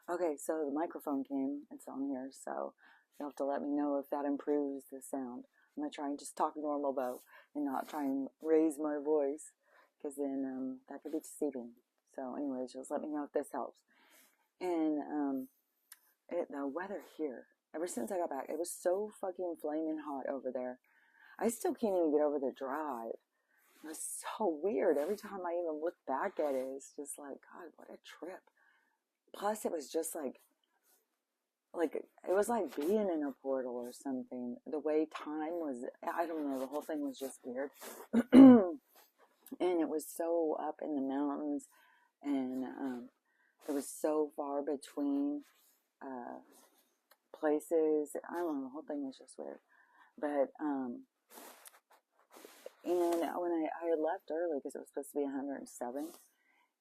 Okay, so the microphone came. It's on here, so you'll have to let me know if that improves the sound. I'm gonna try and just talk normal though, and not try and raise my voice, because then that could be deceiving. So, anyways, just let me know if this helps. And the weather here, ever since I got back, it was so fucking flaming hot over there. I still can't even get over the drive. It was so weird. Every time I even look back at it, it's just like, God, what a trip. Plus, it was just like it was like being in a portal or something. The way time was, I don't know, the whole thing was just weird. And it was so up in the mountains, and it was so far between places. I don't know, the whole thing was just weird. But and when I had left early because it was supposed to be 107,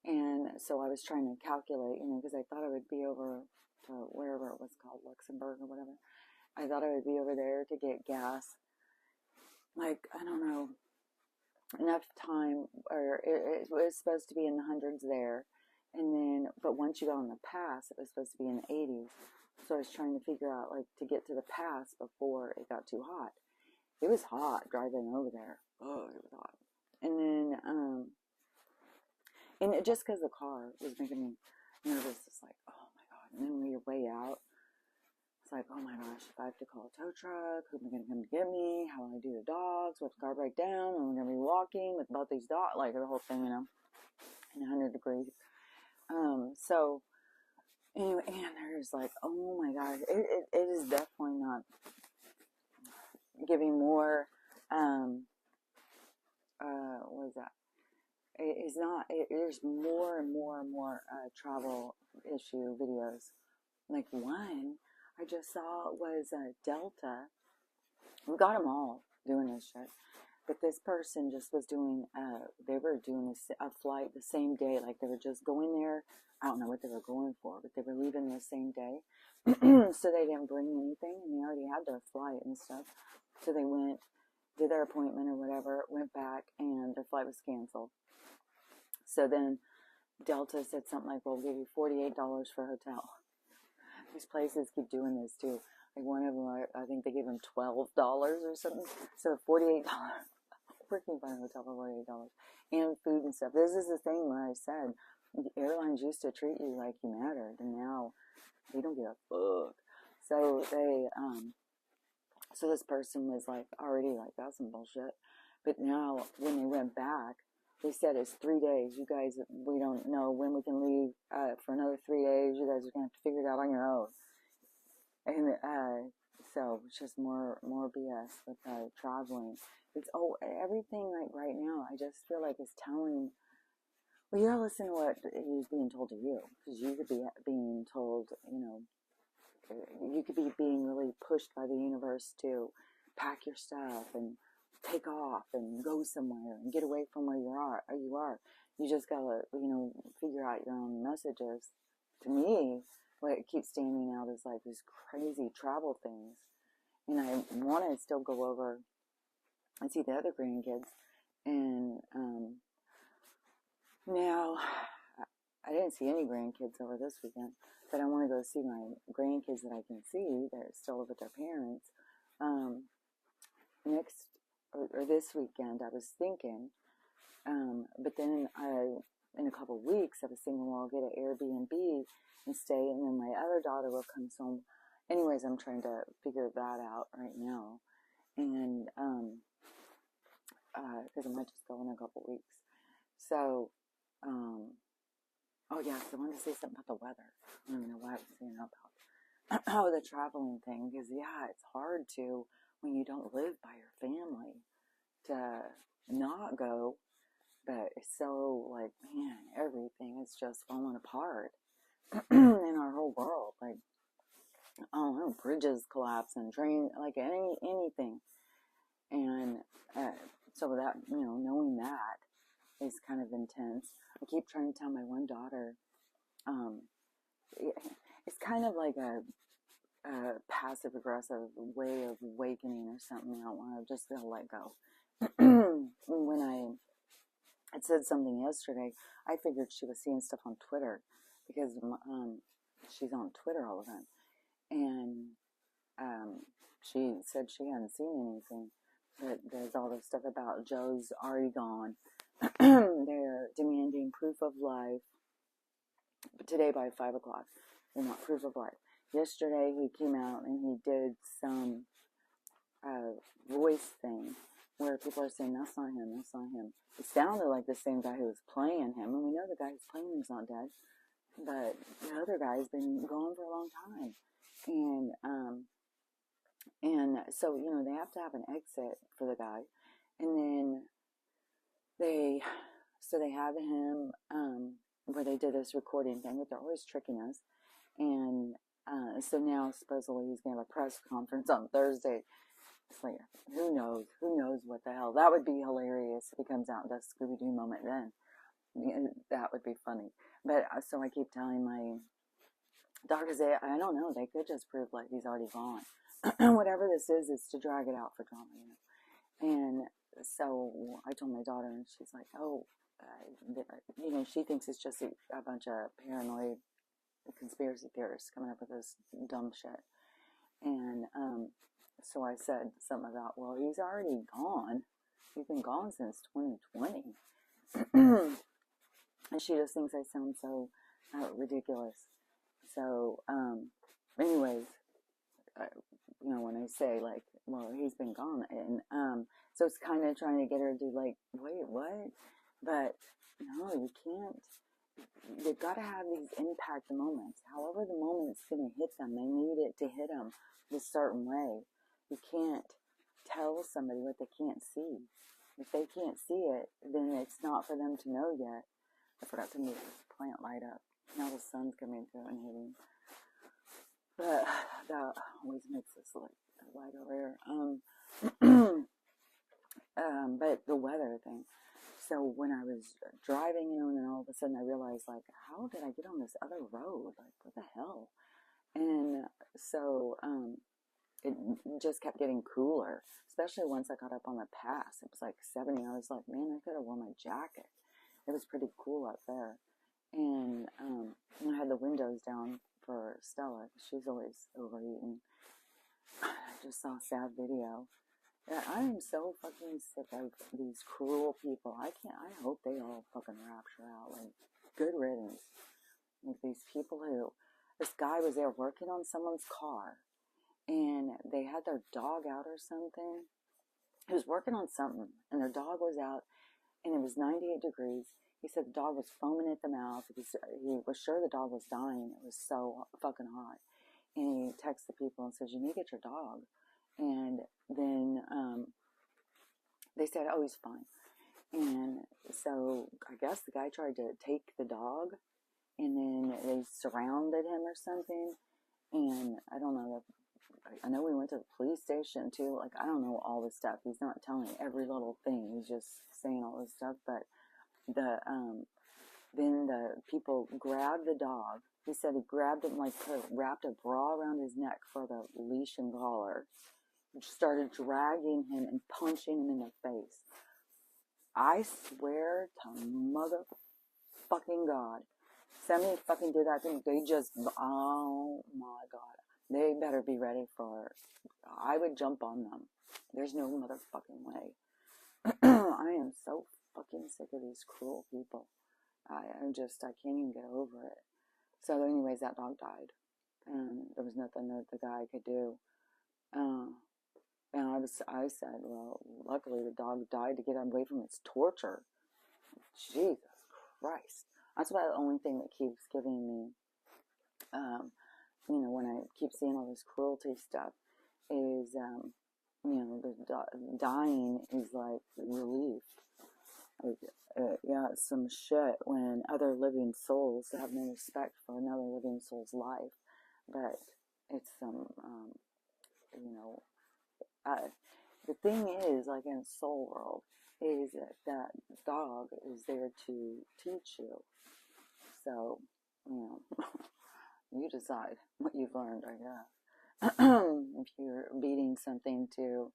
and so I was trying to calculate, because I thought I would be over to wherever it was called, Luxembourg or whatever. I thought I would be over there to get gas. Like, I don't know, enough time, or it was supposed to be in the hundreds there. And then, but once you got on the pass, it was supposed to be in the 80s. So I was trying to figure out, like, to get to the pass before it got too hot. It was hot driving over there. Oh, it was hot. And then, and it, just because the car was making me nervous, it's like, oh my God. And then when you're way out, it's like, oh my gosh, if I have to call a tow truck, who's going to come to get me? How will I do the dogs? What if the car break down? Am I going to be walking with both these dogs? Like the whole thing, in 100 degrees. So anyway, and there's like, oh my God, it is definitely not giving more, what is that? It is not, there's more and more and more travel issue videos. Like one I just saw was Delta. We got them all doing this shit. But this person just was doing, they were doing a flight the same day. Like they were just going there. I don't know what they were going for, but they were leaving the same day. So they didn't bring anything, and they already had their flight and stuff. So they went, did their appointment or whatever, went back, and their flight was canceled. So then Delta said something like, well, we'll give you $48 for a hotel. These places keep doing this too. Like one of them, I think they gave him $12 or something. So $48. Where can you find a hotel for $48? And food and stuff. This is the thing where I said, the airlines used to treat you like you mattered, and now they don't give a fuck. So they, so this person was like, already like, that's some bullshit. But now, when they went back, they said it's 3 days. You guys, we don't know when we can leave for another 3 days. You guys are going to have to figure it out on your own. And so it's just more BS with traveling. It's everything like right now. I just feel like it's telling. Well, you gotta listen to what is being told to you, because you could be being told. You could be being really pushed by the universe to pack your stuff and take off and go somewhere and get away from where you are. You just gotta figure out your own messages. To me, what keeps standing out is like these crazy travel things. And I want to still go over and see the other grandkids. And now, I didn't see any grandkids over this weekend, but I want to go see my grandkids that I can see that still live with their parents. Next, or this weekend, I was thinking, but then in a couple of weeks, I was thinking, well, I'll get an Airbnb and stay, and then my other daughter will come home. Anyways, I'm trying to figure that out right now, and because I might just go in a couple of weeks. So, oh yes, I wanted to say something about the weather. I don't even know why I was saying about the traveling thing, because yeah, it's hard to, when you don't live by your family, to not go. But it's so like, man, everything is just falling apart in our whole world. Like, I don't know, bridges collapsing, train, like anything. And so that, knowing that is kind of intense. I keep trying to tell my one daughter, it's kind of like a passive aggressive way of awakening or something. I don't want to just feel let go. When I had said something yesterday, I figured she was seeing stuff on Twitter, because she's on Twitter all the time, and she said she hadn't seen anything, but there's all this stuff about Joe's already gone. They're demanding proof of life today by 5 o'clock. They're not proof of life. Yesterday he came out and he did some voice thing where people are saying, that's not him, that's not him. It sounded like the same guy who was playing him, and we know the guy who's playing him's not dead, but the other guy's been gone for a long time. And so, you know, they have to have an exit for the guy, and then they have him, where they did this recording thing, but they're always tricking us, and so now supposedly he's going to have a press conference on Thursday. It's like, who knows what the hell. That would be hilarious if he comes out and does Scooby-Doo moment then. That would be funny. But so I keep telling my doctors, I don't know, they could just prove like he's already gone. Whatever this is to drag it out for drama, you know. And so I told my daughter, and she's like, oh, you know, she thinks it's just a bunch of paranoid conspiracy theorists coming up with this dumb shit. And so I said something about, well, he's already gone. He's been gone since 2020. And she just thinks I sound so ridiculous. So, anyways, you know, when I say, like, well, he's been gone. And so it's kind of trying to get her to, like, wait, what? But, no, you can't. They've got to have these impact moments. However the moment's going to hit them, they need it to hit them this certain way. You can't tell somebody what they can't see. If they can't see it, then it's not for them to know yet. I forgot to make the plant light up. Now the sun's coming through and hitting. But that always makes us like light over here. But the weather thing. So when I was driving, you know, and then all of a sudden I realized, like, how did I get on this other road? Like, what the hell? And so it just kept getting cooler, especially once I got up on the pass. It was like 70. I was like, man, I could have worn my jacket. It was pretty cool up there. And I had the windows down for Stella. She's always overeating. I just saw a sad video. I am so fucking sick of these cruel people. I hope they all fucking rapture out. Like, good riddance. Like, these people who, this guy was there working on someone's car, and they had their dog out or something. He was working on something, and their dog was out, and it was 98 degrees. He said the dog was foaming at the mouth. He was sure the dog was dying. It was so fucking hot. And he texts the people and says, you need to get your dog. And then they said, oh, he's fine. And so I guess the guy tried to take the dog, and then they surrounded him or something. And I don't know. I know we went to the police station too. Like, I don't know all this stuff. He's not telling every little thing. He's just saying all this stuff. But then the people grabbed the dog. He said he grabbed him, like, wrapped a bra around his neck for the leash and collar. Started dragging him and punching him in the face. I swear to motherfucking God, somebody fucking did that to me. They just, oh my God, they better be ready for. I would jump on them. There's no motherfucking way. I am so fucking sick of these cruel people. I can't even get over it. So, anyways, that dog died, and there was nothing that the guy could do. And I said, well, luckily the dog died to get away from its torture. Jesus Christ. That's about the only thing that keeps giving me, you know, when I keep seeing all this cruelty stuff, is, you know, the dying is like relief. Like, yeah, it's some shit when other living souls have no respect for another living soul's life. But it's some, you know, the thing is, like in Soul World, is that dog is there to teach you. So, you know, you decide what you've learned, I guess. If you're beating something to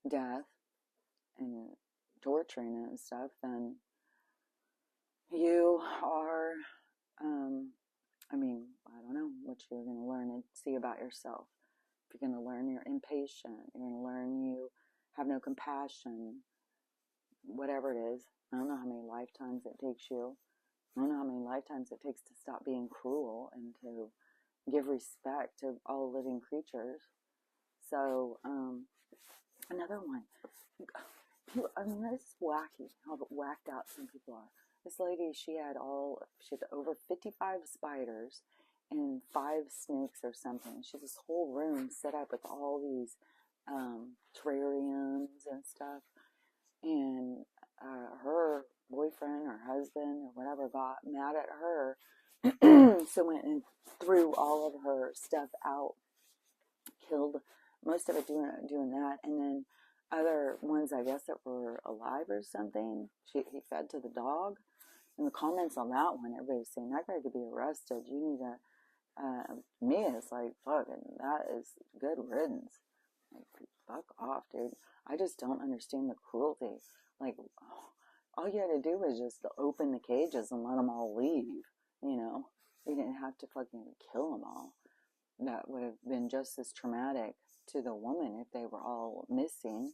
death and torturing it and stuff, then you are I mean, I don't know what you're going to learn and see about yourself. If you're going to learn you're impatient, you're going to learn you have no compassion, whatever it is. I don't know how many lifetimes it takes you. I don't know how many lifetimes it takes to stop being cruel and to give respect to all living creatures. So, another one. I mean, it's wacky how whacked out some people are. This lady, she had over 55 spiders and 5 snakes or something. She had this whole room set up with all these terrariums and stuff. And her boyfriend or husband or whatever got mad at her, so went and threw all of her stuff out, killed most of it doing that, and then other ones, I guess, that were alive or something, he fed to the dog. And the comments on that one, everybody's saying that guy could be arrested. You need to, me, it's like, fucking, that is good riddance. Like, fuck off, dude. I just don't understand the cruelty. Like, all you had to do was just open the cages and let them all leave, you know? You didn't have to fucking kill them all. That would have been just as traumatic to the woman if they were all missing.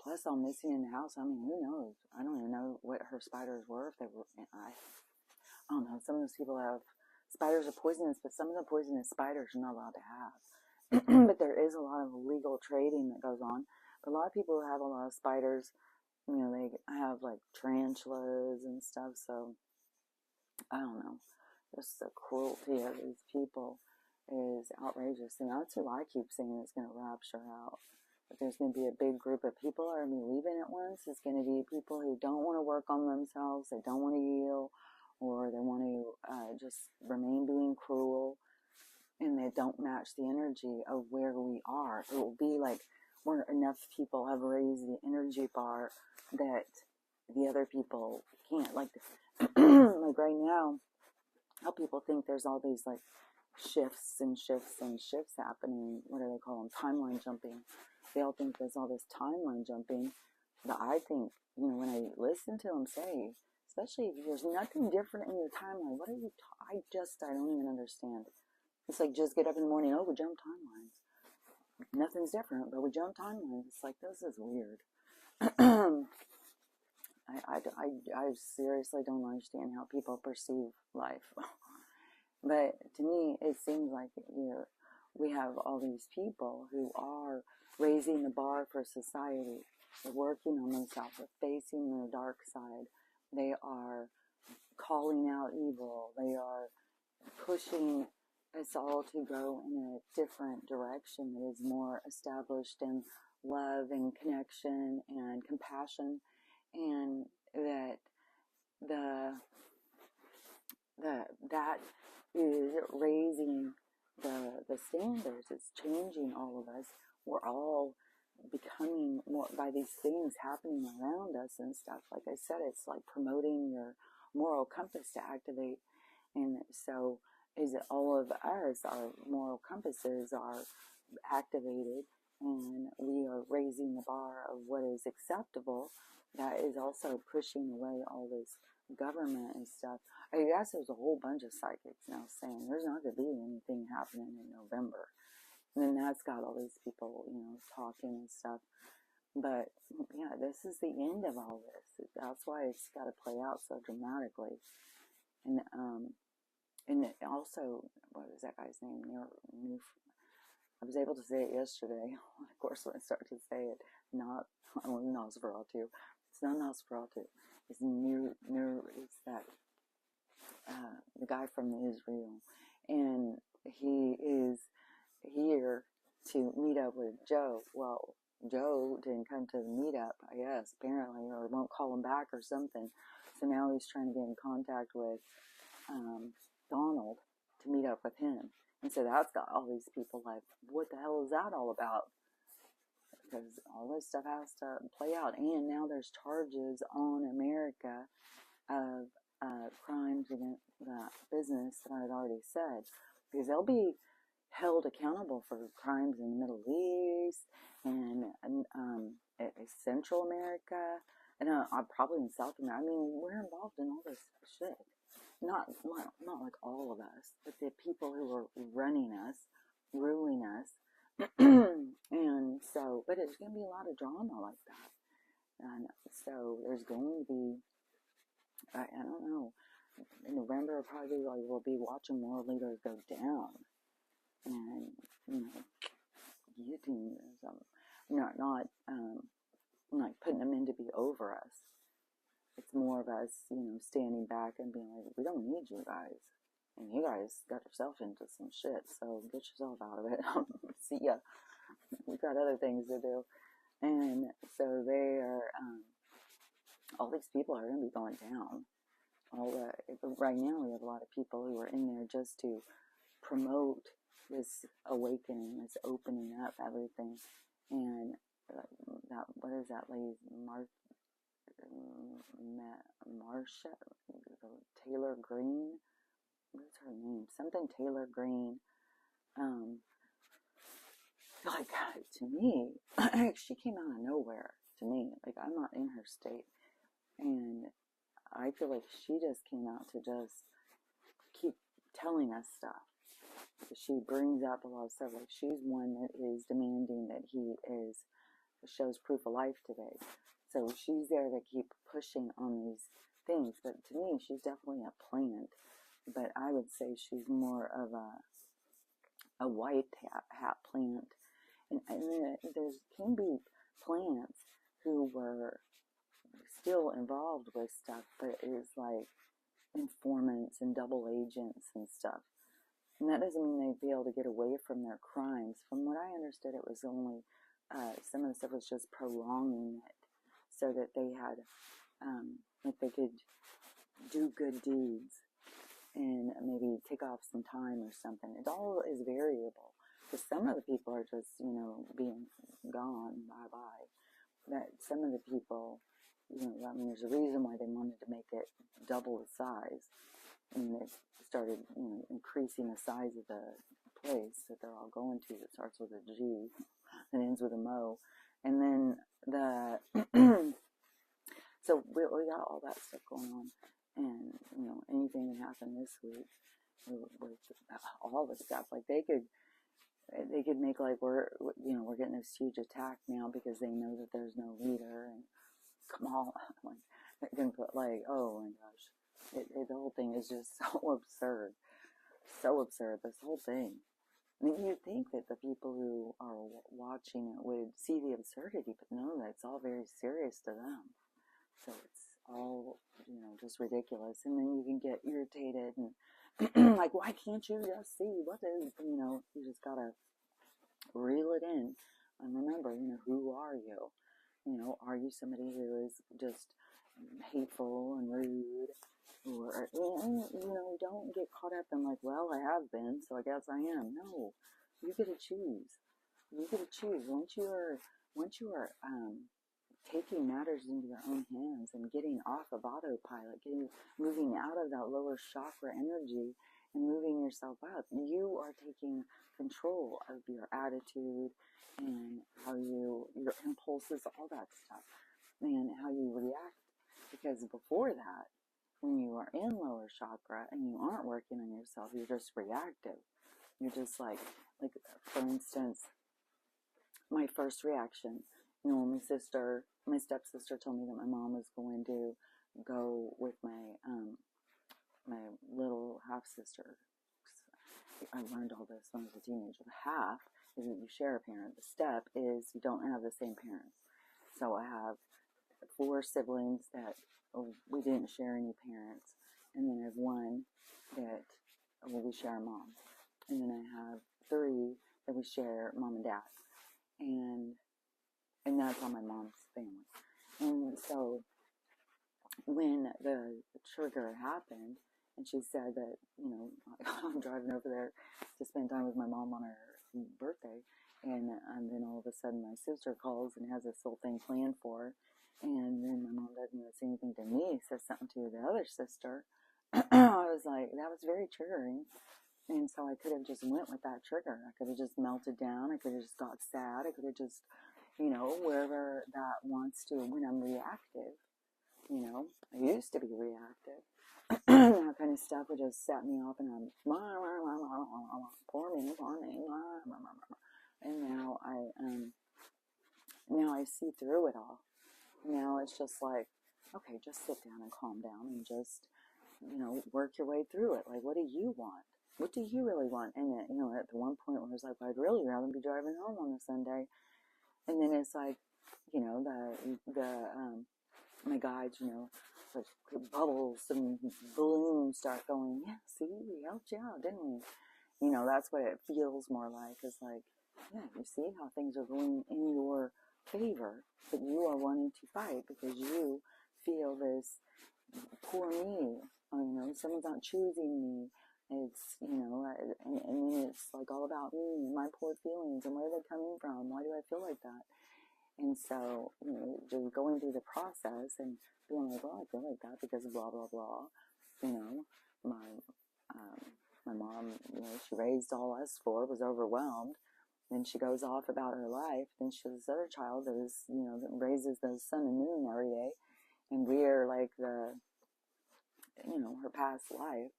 Plus, all missing in the house. I mean, who knows? I don't even know what her spiders were. If they were, I don't know. Some of those people have spiders are poisonous, but some of the poisonous spiders you're not allowed to have. But there is a lot of illegal trading that goes on. But a lot of people who have a lot of spiders, you know, they have like tarantulas and stuff. So I don't know. Just the cruelty of these people is outrageous. And that's who I keep saying is going to rapture out. But there's going to be a big group of people who are going to be leaving at once. It's going to be people who don't want to work on themselves. They don't want to heal. Or they want to just remain being cruel. And they don't match the energy of where we are. It will be like where enough people have raised the energy bar that the other people can't. Like, like right now, how people think there's all these like shifts and shifts and shifts happening. What do they call them? Timeline jumping. They all think there's all this timeline jumping. But I think, you know, when I listen to them say, especially if there's nothing different in your timeline, what are you, I don't even understand. It's like, just get up in the morning, oh, we jump timelines. Nothing's different, but we jump timelines. It's like, this is weird. I seriously don't understand how people perceive life. But to me, it seems like, you know, we have all these people who are raising the bar for society. They're working on themselves. They're facing their dark side. They are calling out evil. They are pushing us all to go in a different direction that is more established in love and connection and compassion, and that that is raising the standards. It's changing all of us. We're all becoming more by these things happening around us and stuff. Like I said, it's like promoting your moral compass to activate. And so is it all of us, our moral compasses are activated, and we are raising the bar of what is acceptable. That is also pushing away all this government and stuff. I guess there's a whole bunch of psychics now saying there's not going to be anything happening in November. And then that's got all these people, you know, talking and stuff. But yeah, this is the end of all this. That's why it's got to play out so dramatically. And also, what was that guy's name? I was able to say it yesterday. Of course, when I start to say it, Nosferatu. It's not Nosferatu. It's it's that the guy from Israel, and he is here to meet up with Joe. Well, Joe didn't come to the meetup, I guess, apparently, or won't call him back or something. So now he's trying to get in contact with Donald to meet up with him. And so that's got all these people like, what the hell is that all about? Because all this stuff has to play out. And now there's charges on America of crimes against that business that I had already said. Because they'll be held accountable for crimes in the Middle East and Central America, and probably in South America. I mean, we're involved in all this shit. not like all of us, but the people who are running us, ruling us. And so, but there's going to be a lot of drama like that. And so there's going to be, I don't know, in November probably like we'll be watching world leaders go down, and guillotine or something. Not putting them in to be over us. It's more of us, standing back and being like, we don't need you guys. And you guys got yourself into some shit, so get yourself out of it. See ya. We've got other things to do. And so they are, all these people are going to be going down. Right now we have a lot of people who are in there just to promote this awakening, this opening up everything. And what is that lady, Marsha Taylor Greene? What's her name? Something Taylor Greene. Like, to me, she came out of nowhere to me. Like, I'm not in her state. And I feel like she just came out to just keep telling us stuff. She brings up a lot of stuff. Like, she's one that is demanding that he shows proof of life today. So she's there to keep pushing on these things. But to me, she's definitely a plant. But I would say she's more of a white hat plant. And there can be plants who were still involved with stuff, but it is like informants and double agents and stuff. And that doesn't mean they'd be able to get away from their crimes. From what I understood, it was only some of the stuff was just prolonging it so that they had, like they could do good deeds and maybe take off some time or something. It all is variable. Because some of the people are just, being gone, bye-bye. That some of the people, I mean, there's a reason why they wanted to make it double the size. And they started, increasing the size of the place that they're all going to. It starts with a G and ends with a Mo. And then so we got all that stuff going on. And, anything that happened this week with all the stuff, like they could make like we're getting this huge attack now because they know that there's no leader, and come on, like they can put like, oh my gosh, the whole thing is just so absurd, this whole thing. I mean, you'd think that the people who are watching it would see the absurdity, but no, that's all very serious to them. So it's all, just ridiculous. And then you can get irritated and like, why can't you just see what is, you just gotta reel it in and remember, who are you? Are you somebody who is just hateful and rude? Or, don't get caught up in like, well, I have been, so I guess I am. No, you get to choose. You get to choose. Once you are taking matters into your own hands and getting off of autopilot, moving out of that lower chakra energy and moving yourself up, you are taking control of your attitude and how your impulses, all that stuff, and how you react. Because before that, when you are in lower chakra and you aren't working on yourself, you're just reactive. You're just like for instance, my first reaction, my stepsister told me that my mom was going to go with my little half sister. I learned all this when I was a teenager. The half is that you share a parent. The step is you don't have the same parents. So I have 4 siblings that we didn't share any parents, and then I have 1 that we share a mom, and then I have 3 that we share mom and dad, and that's on my mom's family. And so when the trigger happened, and she said that, I'm driving over there to spend time with my mom on her birthday, and then all of a sudden my sister calls and has this whole thing planned for her, and then my mom doesn't even say anything to me, says something to the other sister. I was like, that was very triggering. And so I could have just went with that trigger. I could have just melted down. I could have just got sad. I could have just, wherever that wants to, when I'm reactive, I used to be reactive. that kind of stuff would just set me off, and I'm poor me, and now I see through it all. Now it's just like, okay, just sit down and calm down and just, work your way through it. Like, what do you want? What do you really want? And then, at the one point where it's like, I'd really rather be driving home on a Sunday. And then it's like, my guides, like bubbles and balloons start going, yeah, see, we helped you out, didn't we? That's what it feels more like. It's like, yeah, you see how things are going in your favor, but you are wanting to fight because you feel this poor me. Someone's not choosing me. It's, and then it's like all about me and my poor feelings and where are they coming from? Why do I feel like that? And so, just going through the process and being like, well, I feel like that because of blah, blah, blah. My mom, she raised all us four, was overwhelmed. Then she goes off about her life. Then she has this other child that is, that raises the sun and moon every day. And we're like her past life.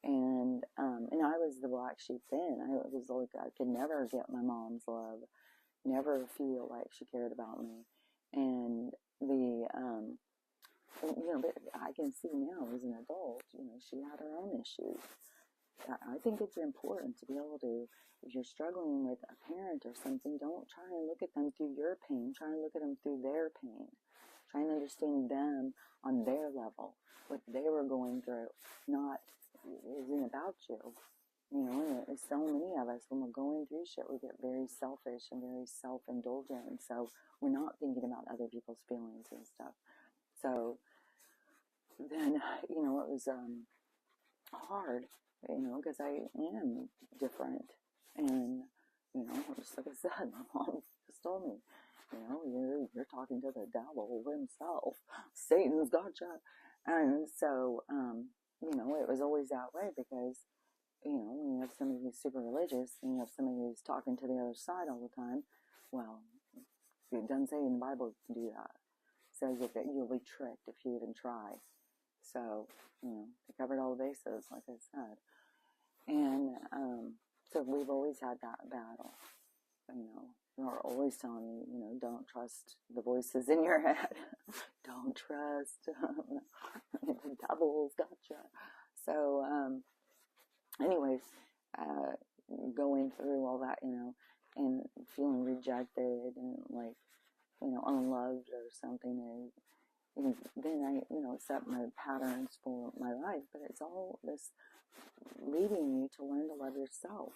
And I was the black sheep then. I was like, I could never get my mom's love, never feel like she cared about me. And but I can see now as an adult, she had her own issues. I think it's important to be able to, if you're struggling with a parent or something, don't try and look at them through your pain. Try and look at them through their pain. Try and understand them on their level, what they were going through. It isn't about you. So many of us, when we're going through shit, we get very selfish and very self-indulgent. And so we're not thinking about other people's feelings and stuff. So then, it was hard, because I am different. And, just like I said, my mom just told me, you're talking to the devil himself. Satan's got you. And so, it was always that way because, when you have somebody who's super religious and you have somebody who's talking to the other side all the time, well, it doesn't say in the Bible you can do that. It says that you'll be tricked if you even try. So, they covered all the bases, like I said. And so we've always had that battle. You're always telling me, don't trust the voices in your head. Don't trust. The devil's gotcha. So, anyways, going through all that, and feeling rejected and like, unloved or something. And then I, set my patterns for my life, but it's all this leading you to learn to love yourself,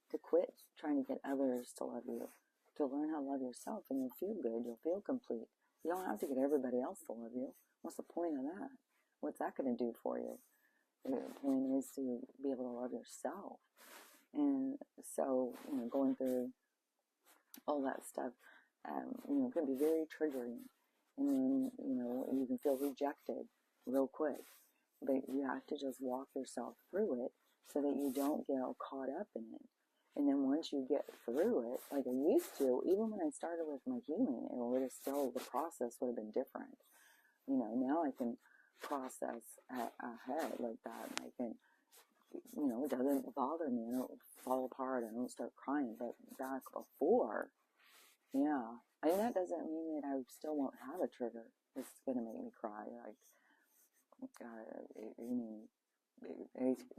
to quit trying to get others to love you, to learn how to love yourself, and you'll feel good, you'll feel complete. You don't have to get everybody else to love you. What's the point of that? What's that going to do for you? The point is to be able to love yourself. And so, going through all that stuff, can be very triggering. And then, you can feel rejected real quick. But you have to just walk yourself through it so that you don't get all caught up in it. And then once you get through it, like I used to, even when I started with my healing, it would have still, the process would have been different. Now I can process ahead like that. I can, it doesn't bother me. I don't fall apart. I don't start crying. But back before, yeah. And that doesn't mean that I still won't have a trigger. It's going to make me cry. Like,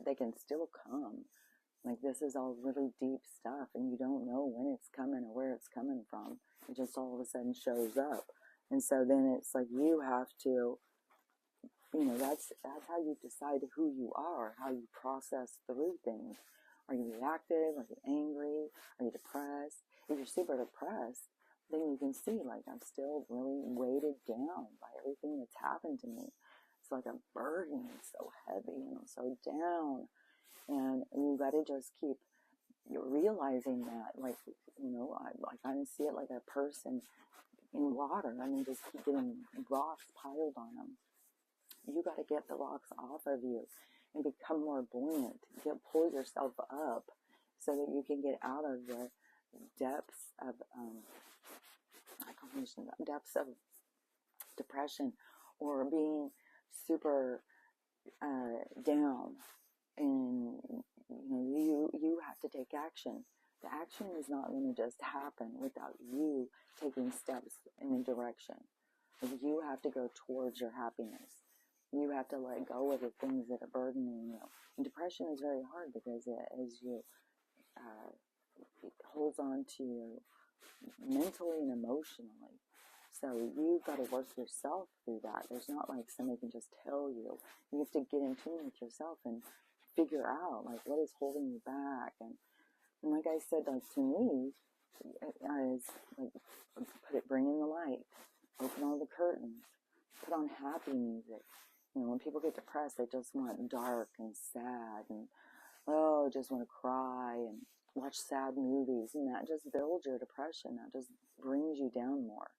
they can still come. Like, this is all really deep stuff, and you don't know when it's coming or where it's coming from. It just all of a sudden shows up. And so then it's like you have to, that's how you decide who you are, how you process through things. Are you reactive? Are you angry? Are you depressed? If you're super depressed, then you can see, like, I'm still really weighted down by everything that's happened to me. It's like a burden. It's so heavy and I'm so down. And you got to just keep realizing that, like, I kind of see it like a person in water. I mean, just keep getting rocks piled on them. You got to get the rocks off of you and become more buoyant. Pull yourself up so that you can get out of the depths of depression or being super down, and you have to take action. The action is not going to just happen without you taking steps in a direction. You have to go towards your happiness. You have to let go of the things that are burdening you. And depression is very hard because it holds on to you mentally and emotionally. So you've got to work yourself through that. There's not like somebody can just tell you. You have to get in tune with yourself and figure out like what is holding you back. And like I said, like to me, is like bring in the light, open all the curtains, put on happy music. When people get depressed, they just want dark and sad and just want to cry and watch sad movies, and that just builds your depression. That just brings you down more.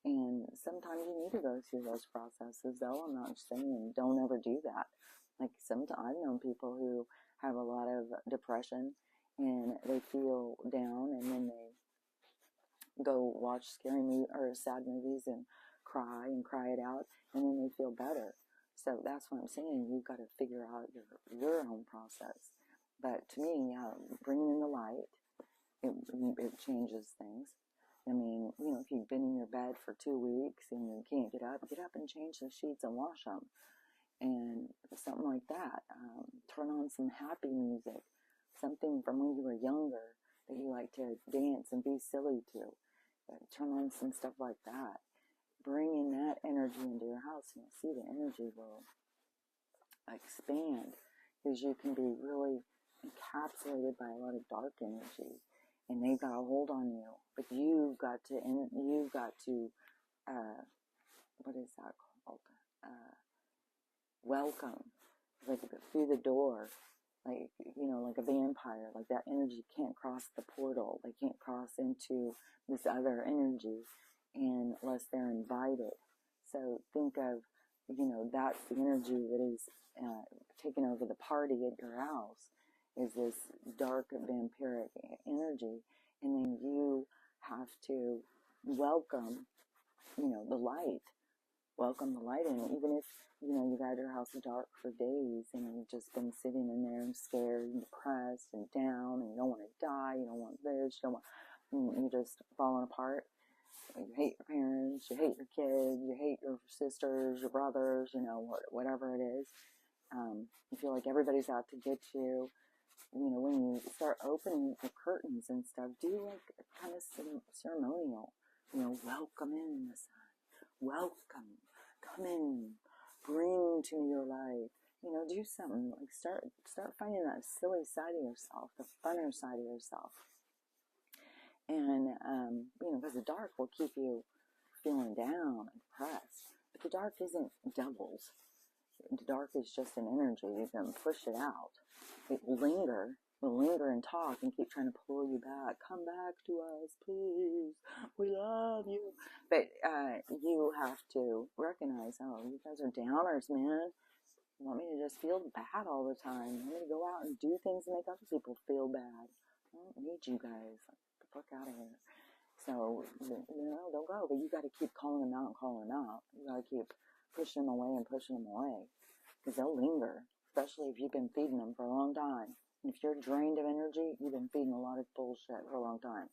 And sometimes you need to go through those processes, though. I'm not saying don't ever do that. Like sometimes I've known people who have a lot of depression and they feel down, and then they go watch scary or sad movies and cry it out, and then they feel better. So that's what I'm saying. You've got to figure out your own process. But to me, bringing in the light, it changes things. I mean, if you've been in your bed for 2 weeks and you can't get up and change the sheets and wash them, and something like that. Turn on some happy music, something from when you were younger that you like to dance and be silly to. Turn on some stuff like that. Bring in that energy into your house, and you'll see the energy will expand, because you can be really encapsulated by a lot of dark energy, and they've got a hold on you. But you've got to what is that called? Welcome, like through the door, like a vampire. Like that energy can't cross the portal. They can't cross into this other energy unless they're invited. So think of, that's the energy that is taking over the party at your house, is this dark vampiric energy. And then you have to welcome, the light. Welcome the light in. Even if, you've had your house dark for days and you've just been sitting in there and scared and depressed and down, and you don't want to die, you don't want this, you're just falling apart. You hate your parents, you hate your kids, you hate your sisters, your brothers, whatever it is. You feel like everybody's out to get you. When you start opening the curtains and stuff, do like kind of ceremonial. Welcome in the sun. Welcome. Come in. Bring to your life. Do something. Like start finding that silly side of yourself, the funner side of yourself. And, because the dark will keep you feeling down and depressed. But the dark isn't devils. The dark is just an energy. You can push it out. It will linger and talk and keep trying to pull you back. Come back to us, please. We love you. But you have to recognize, you guys are downers, man. You want me to just feel bad all the time. You want me to go out and do things and make other people feel bad. I don't need you guys. Get the fuck out of here. So, don't go. But you got to keep calling them out and calling them out. You got to keep pushing them away and pushing them away. Because they'll linger, especially if you've been feeding them for a long time. If you're drained of energy, you've been feeding a lot of bullshit for a long time.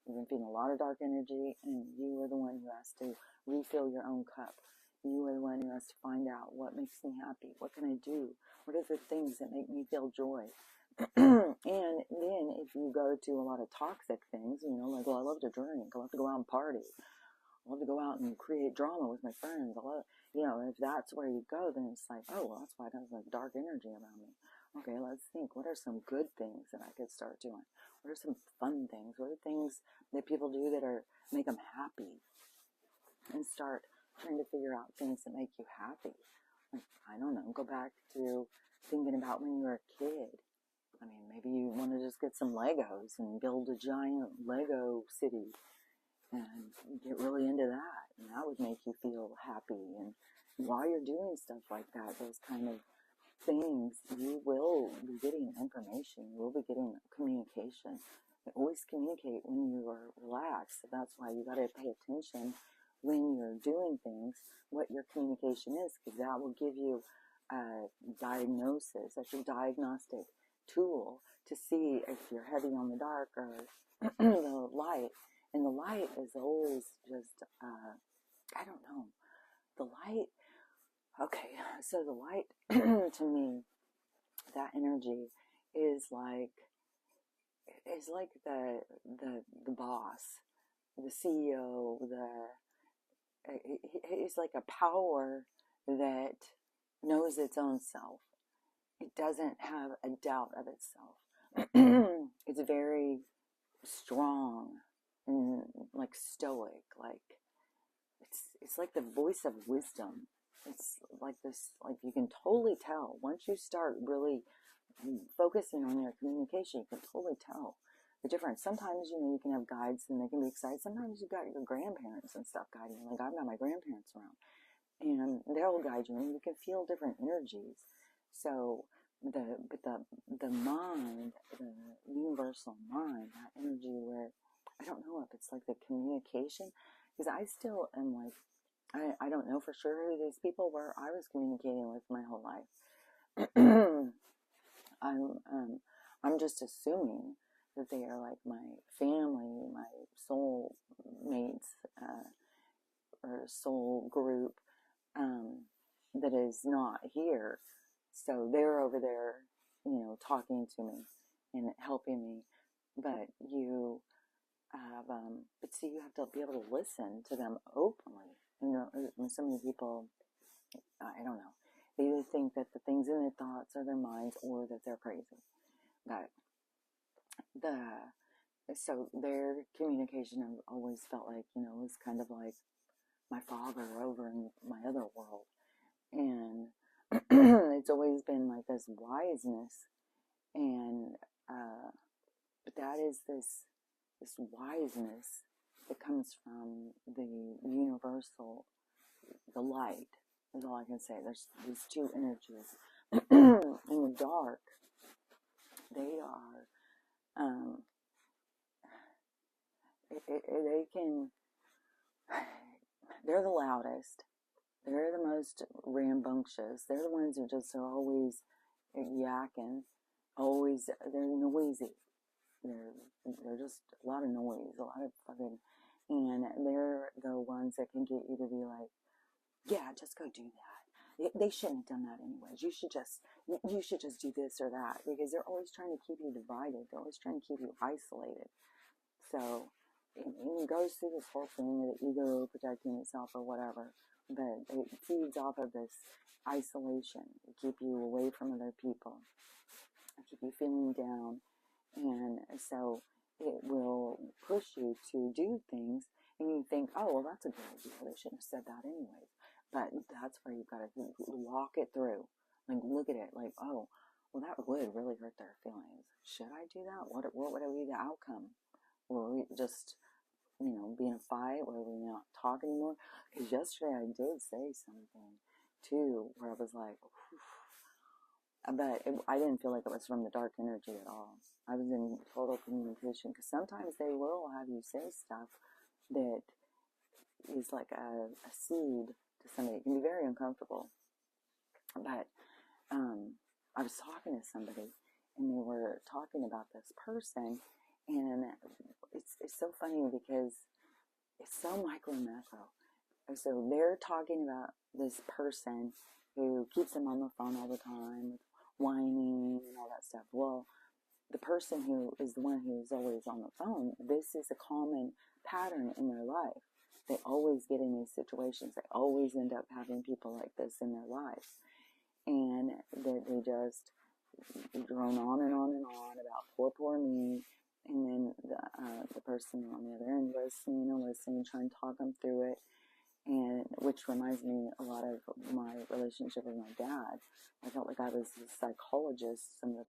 You've been feeding a lot of dark energy, and you are the one who has to refill your own cup. You are the one who has to find out what makes me happy. What can I do? What are the things that make me feel joy? And then if you go to a lot of toxic things, like, well, I love to drink. I love to go out and party. I love to go out and create drama with my friends. I love, if that's where you go, then it's like, oh, well, that's why there's like dark energy around me. Okay, let's think. What are some good things that I could start doing? What are some fun things? What are things that people do that make them happy? And start trying to figure out things that make you happy. Like, I don't know, go back to thinking about when you were a kid. I mean, maybe you want to just get some Legos and build a giant Lego city and get really into that. And that would make you feel happy. And while you're doing stuff like that, those kind of things, you will be getting information. You will be getting communication. You always communicate when you are relaxed. So that's why you got to pay attention when you're doing things, what your communication is, because that will give you diagnosis. That's your diagnostic tool to see if you're heavy on the dark or the light. And the light is always just, I don't know. The light, okay, so the light to me, that energy is like the boss, the CEO, it's like a power that knows its own self. It doesn't have a doubt of itself. It's very strong and like stoic, like it's like the voice of wisdom. It's like this, like you can totally tell once you start really focusing on your communication, you can totally tell the difference. Sometimes, you can have guides and they can be excited. Sometimes you've got your grandparents and stuff guiding you. Like I've got my grandparents around and they'll guide you and you can feel different energies. So the mind, the universal mind, that energy where, I don't know if it's like the communication, because I still am like, I don't know for sure who these people were I was communicating with my whole life. I'm just assuming that they are like my family, my soul mates, or soul group, that is not here. So they're over there, talking to me and helping me. But you have, but see, you have to be able to listen to them openly. And so many people, I don't know, they either think that the things in their thoughts are their minds or that they're crazy. But so their communication, I've always felt like, was kind of like my father over in my other world. And it's always been like this wiseness. And, but that is this wiseness that comes from the universal, the light, is all I can say. There's these two energies. In the dark, they are, they can, they're the loudest. They're the most rambunctious. They're the ones who just are always yakking. Always, they're noisy. They're just a lot of noise, a lot of fucking, and they're the ones that can get you to be like, yeah, just go do that. They shouldn't have done that anyways. You should just do this or that, because they're always trying to keep you divided. They're always trying to keep you isolated. So it goes through this whole thing of the ego protecting itself or whatever, but it feeds off of this isolation to keep you away from other people, keep you feeling down. And so it will push you to do things, and you think, oh, well, that's a good idea. They shouldn't have said that anyways. But that's where you've got to walk it through. Like, look at it like, oh, well, that would really hurt their feelings. Should I do that? What would be the outcome? Will we just, be in a fight? Will we not talk anymore? Because yesterday I did say something, too, where I was like, but I didn't feel like it was from the dark energy at all. I was in total communication, because sometimes they will have you say stuff that is like a seed to somebody. It can be very uncomfortable. But I was talking to somebody, and they were talking about this person, and it's so funny because it's so micro macro. So they're talking about this person who keeps them on the phone all the time, whining and all that stuff. Well, the person who is the one who's always on the phone, this is a common pattern in their life. They always get in these situations. They always end up having people like this in their lives. And they just drone on and on and on about poor me. And then the person on the other end listening, trying to talk them through it. And which reminds me a lot of my relationship with my dad. I felt like I was a psychologist some of the